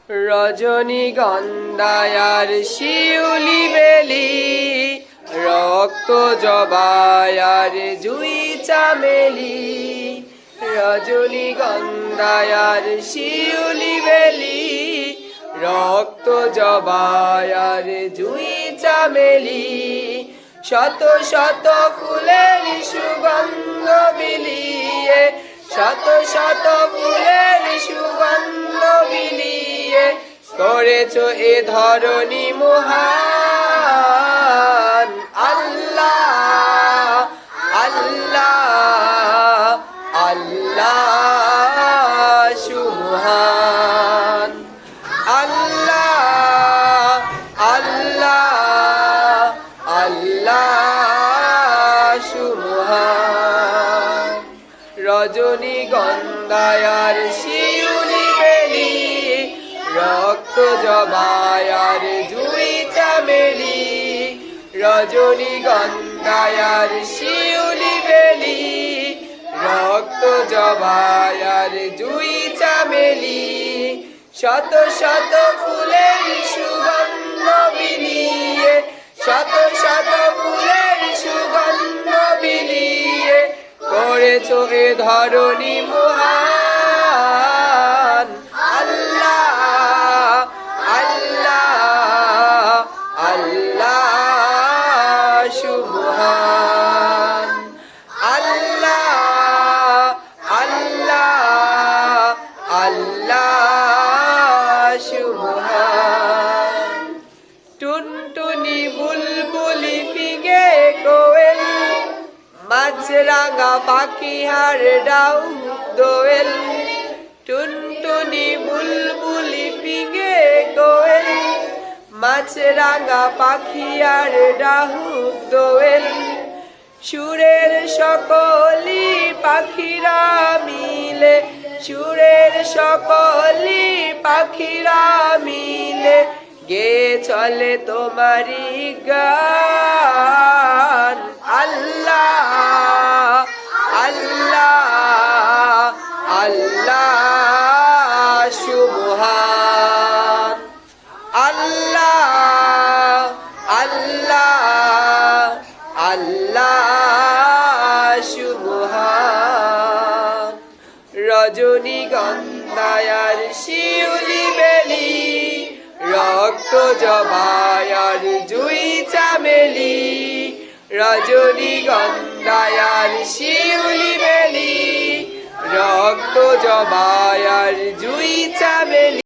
রজনীগন্ধার শিউলি বেলি, রক্ত জবায়ার জুই চামেলি। রজনীগন্ধার শিউলি বেলি, রক্ত জবায়ার জুই চামেলি। শত শত ফুলের সুগন্ধ বিলিয়ে, শত শত ফুলের সুগন্ধ বিলিয়ে করেছো এ ধরণী মহান। আল্লাহ আল্লাহ আল্লাহ সুবহান। আল্লাহ আল্লাহ আল্লাহ সুবহান। রজনীগন্ধার শিউলি বেলি, রক্ত জবায়ার জুই চামেলি। রজনীগন্ধার শিউলি বেলি, রক্ত জবায়ার জুই চামেলি। শত শত ফুলের সুগন্ধ বিলিয়ে, শত শত ফুলের সুগন্ধ বিলিয়ে করেছো এ ধরণী মহান। আল্লাহ আল্লাহ আল্লাহ সুবহান। আল্লাহ আল্লাহ আল্লাহ সুবহান। টুনটুনি বুলবুলি ফিঙে কোয়েল, মাছরাঙা পাখি হার ডাউ দোয়েল। টুনটুনি বুলবুলি ফিঙে কোয়েল, মাছরাঙা পাখি আর ডাহু দোয়েল। সুরের সকলি পাখিরা মিলে, সুরের সকলি পাখিরা মিলে গে চলে তোমারি গান। আল্লাহ আল্লাহ আল্লাহ সুবহান। আল্লাহ আল্লাহ আল্লাহ সুবহান। রজনীগন্ধার শিউলি বেলি, রক্ত জবায়ার জুই চামেলি। রজনীগন্ধার শিউলি বেলি, রক্ত জবায়ার জুই চামেলি।